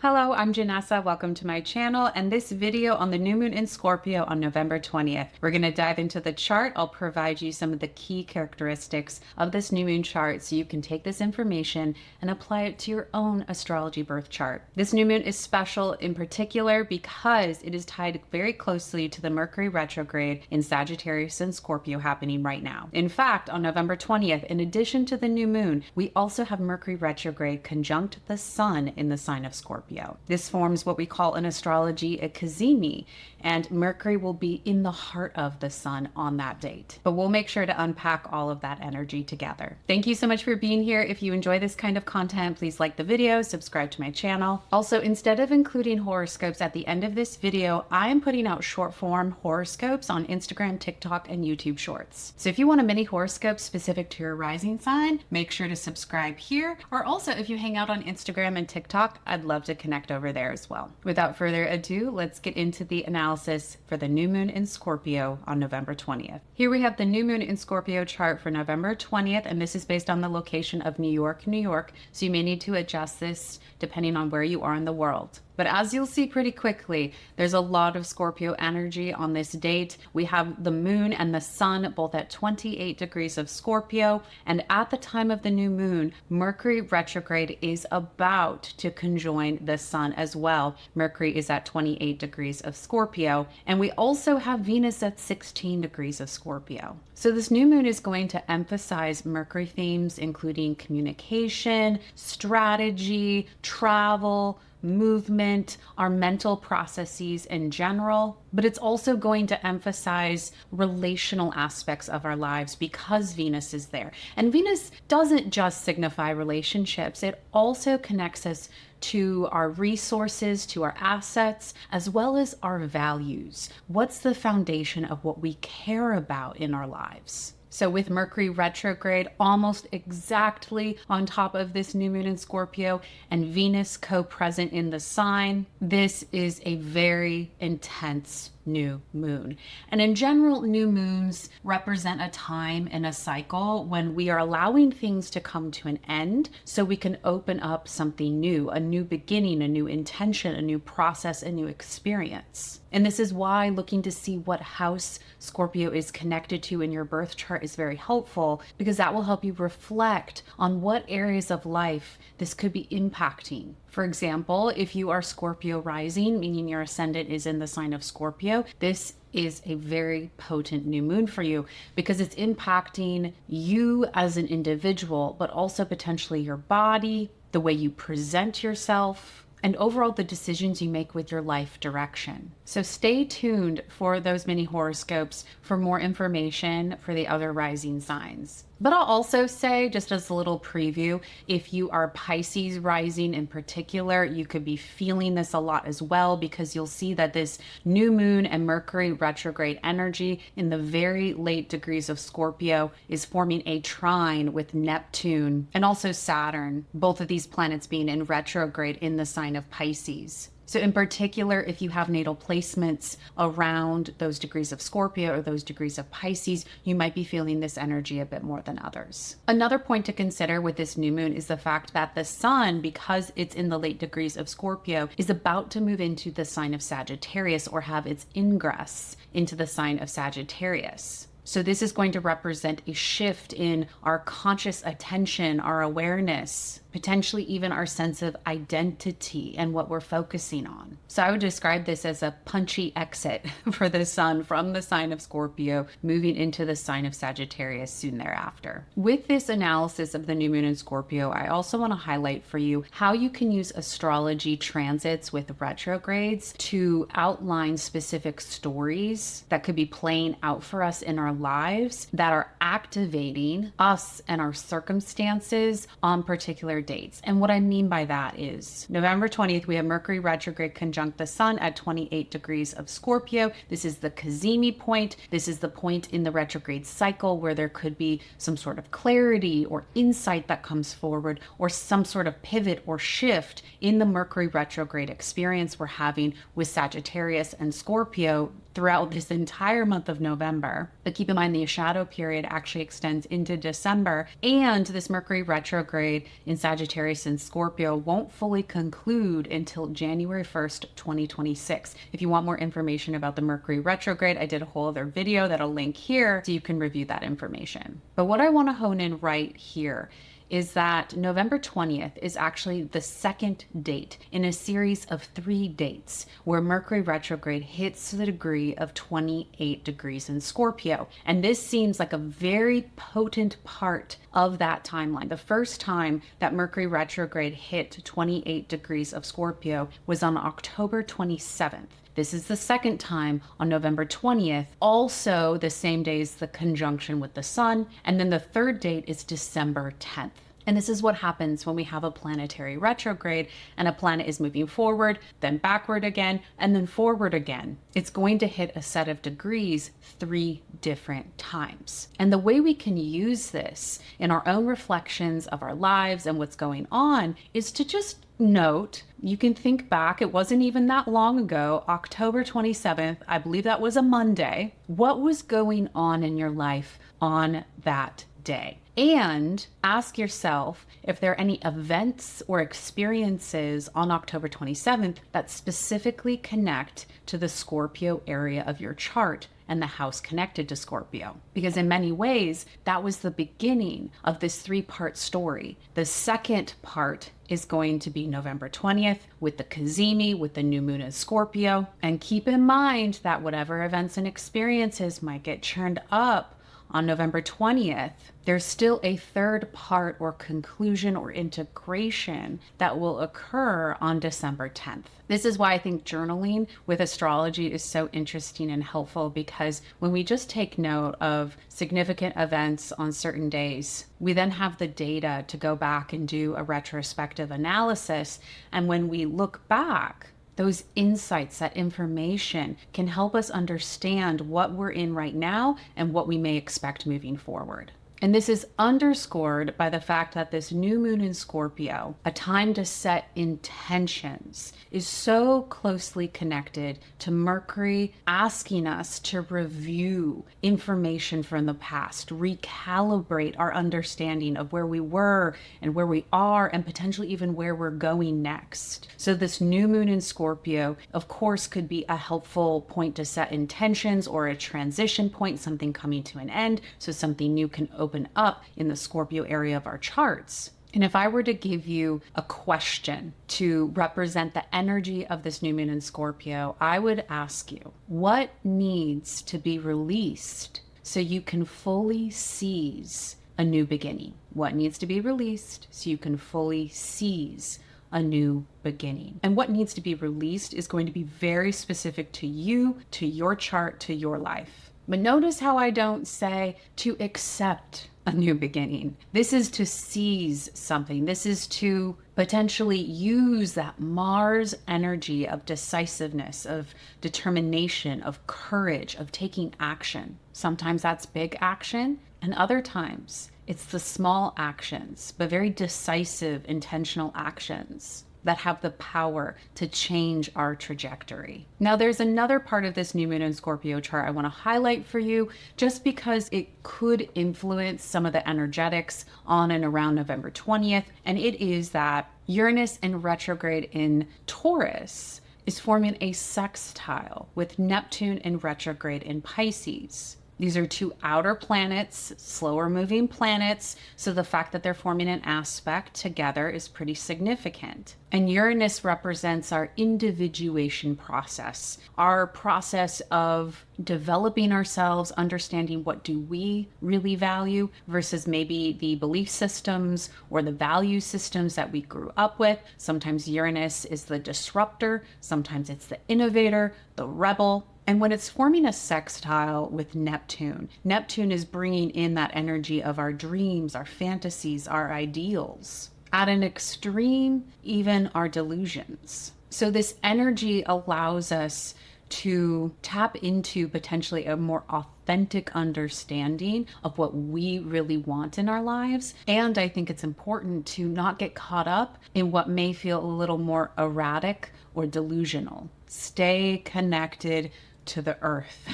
Hello, I'm Janessa. Welcome to my channel and this video on the new moon in Scorpio on November 20th. We're going to dive into the chart. I'll provide you some of the key characteristics of this new moon chart so you can take this information and apply it to your own astrology birth chart. This new moon is special in particular because it is tied very closely to the Mercury retrograde in Sagittarius and Scorpio happening right now. In fact, on November 20th, in addition to the new moon, we also have Mercury retrograde conjunct the sun in the sign of Scorpio. This forms what we call in astrology a cazimi, and Mercury will be in the heart of the sun on that date. But we'll make sure to unpack all of that energy together. Thank you so much for being here. If you enjoy this kind of content, please like the video, subscribe to my channel. Also, instead of including horoscopes at the end of this video, I am putting out short form horoscopes on Instagram, TikTok, and YouTube Shorts. So if you want a mini horoscope specific to your rising sign, make sure to subscribe here. Or also, if you hang out on Instagram and TikTok, I'd love to connect over there as well. Without further ado, let's get into the analysis for the new moon in Scorpio on November 20th. Here we have the new moon in Scorpio chart for November 20th, and this is based on the location of New York, New York. So you may need to adjust this depending on where you are in the world. But as you'll see pretty quickly, there's a lot of Scorpio energy on this date. We have the moon and the sun both at 28 degrees of Scorpio. And at the time of the new moon, Mercury retrograde is about to conjoin the sun as well. Mercury is at 28 degrees of Scorpio. And we also have Venus at 16 degrees of Scorpio. So this new moon is going to emphasize Mercury themes, including communication, strategy, travel, movement, our mental processes in general, but it's also going to emphasize relational aspects of our lives because Venus is there. And Venus doesn't just signify relationships, it also connects us to our resources, to our assets, as well as our values. What's the foundation of what we care about in our lives? So with Mercury retrograde almost exactly on top of this new moon in Scorpio and Venus co-present in the sign, this is a very intense new moon. And in general, new moons represent a time in a cycle when we are allowing things to come to an end so we can open up something new, a new beginning, a new intention, a new process, a new experience. And this is why looking to see what house Scorpio is connected to in your birth chart is very helpful, because that will help you reflect on what areas of life this could be impacting. For example, if you are Scorpio rising, meaning your ascendant is in the sign of Scorpio, this is a very potent new moon for you because it's impacting you as an individual, but also potentially your body, the way you present yourself, and overall the decisions you make with your life direction. So stay tuned for those mini horoscopes for more information for the other rising signs. But I'll also say, just as a little preview, if you are Pisces rising in particular, you could be feeling this a lot as well, because you'll see that this new moon and Mercury retrograde energy in the very late degrees of Scorpio is forming a trine with Neptune and also Saturn, both of these planets being in retrograde in the sign of Pisces. So in particular, if you have natal placements around those degrees of Scorpio or those degrees of Pisces, you might be feeling this energy a bit more than others. Another point to consider with this new moon is the fact that the sun, because it's in the late degrees of Scorpio, is about to move into the sign of Sagittarius or have its ingress into the sign of Sagittarius. So this is going to represent a shift in our conscious attention, our awareness, potentially even our sense of identity and what we're focusing on. So I would describe this as a punchy exit for the sun from the sign of Scorpio, moving into the sign of Sagittarius soon thereafter. With this analysis of the new moon in Scorpio, I also want to highlight for you how you can use astrology transits with retrogrades to outline specific stories that could be playing out for us in our lives that are activating us and our circumstances on particular dates. And what I mean by that is November 20th, we have Mercury retrograde conjunct the sun at 28 degrees of Scorpio. This is the cazimi point. This is the point in the retrograde cycle where there could be some sort of clarity or insight that comes forward, or some sort of pivot or shift in the Mercury retrograde experience we're having with Sagittarius and Scorpio throughout this entire month of November. But keep in mind the shadow period actually extends into December, and this Mercury retrograde in Sagittarius and Scorpio won't fully conclude until January 1st, 2026. If you want more information about the Mercury retrograde, I did a whole other video that I'll link here so you can review that information. But what I want to hone in right here is that November 20th is actually the second date in a series of 3 dates where Mercury retrograde hits the degree of 28 degrees in Scorpio. And this seems like a very potent part of that timeline. The first time that Mercury retrograde hit 28 degrees of Scorpio was on October 27th. This is the second time on November 20th, also the same day as the conjunction with the sun. And then the third date is December 10th. And this is what happens when we have a planetary retrograde and a planet is moving forward, then backward again, and then forward again. It's going to hit a set of degrees 3 different times. And the way we can use this in our own reflections of our lives and what's going on is to just note, you can think back, it wasn't even that long ago, October 27th, I believe that was a Monday. What was going on in your life on that day? And ask yourself if there are any events or experiences on October 27th that specifically connect to the Scorpio area of your chart and the house connected to Scorpio. Because in many ways, that was the beginning of this 3-part story. The second part is going to be November 20th with the Cazimi, with the new moon in Scorpio. And keep in mind that whatever events and experiences might get churned up on November 20th, there's still a third part or conclusion or integration that will occur on December 10th. This is why I think journaling with astrology is so interesting and helpful, because when we just take note of significant events on certain days, we then have the data to go back and do a retrospective analysis. And when we look back, those insights, that information can help us understand what we're in right now and what we may expect moving forward. And this is underscored by the fact that this new moon in Scorpio, a time to set intentions, is so closely connected to Mercury asking us to review information from the past, recalibrate our understanding of where we were and where we are, and potentially even where we're going next. So this new moon in Scorpio, of course, could be a helpful point to set intentions or a transition point, something coming to an end, so something new can open up in the Scorpio area of our charts. And if I were to give you a question to represent the energy of this new moon in Scorpio, I would ask you, what needs to be released so you can fully seize a new beginning? What needs to be released so you can fully seize a new beginning? And what needs to be released is going to be very specific to you, to your chart, to your life. But notice how I don't say to accept a new beginning. This is to seize something. This is to potentially use that Mars energy of decisiveness, of determination, of courage, of taking action. Sometimes that's big action, and other times it's the small actions, but very decisive, intentional actions that have the power to change our trajectory. Now, there's another part of this new moon in Scorpio chart I want to highlight for you, just because it could influence some of the energetics on and around November 20th. And it is that Uranus in retrograde in Taurus is forming a sextile with Neptune in retrograde in Pisces. These are 2 outer planets, slower moving planets, so the fact that they're forming an aspect together is pretty significant. And Uranus represents our individuation process, our process of developing ourselves, understanding what do we really value versus maybe the belief systems or the value systems that we grew up with. Sometimes Uranus is the disruptor, sometimes it's the innovator, the rebel. And when it's forming a sextile with Neptune, Neptune is bringing in that energy of our dreams, our fantasies, our ideals. At an extreme, even our delusions. So this energy allows us to tap into potentially a more authentic understanding of what we really want in our lives. And I think it's important to not get caught up in what may feel a little more erratic or delusional. Stay connected to the earth.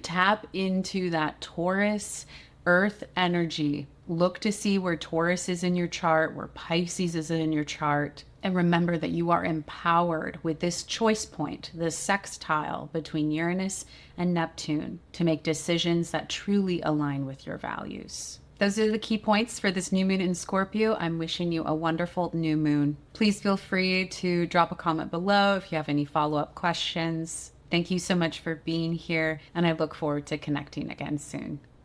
Tap into that Taurus earth energy. Look to see where Taurus is in your chart, where Pisces is in your chart. And remember that you are empowered with this choice point, this sextile between Uranus and Neptune, to make decisions that truly align with your values. Those are the key points for this new moon in Scorpio. I'm wishing you a wonderful new moon. Please feel free to drop a comment below if you have any follow-up questions. Thank you so much for being here, and I look forward to connecting again soon.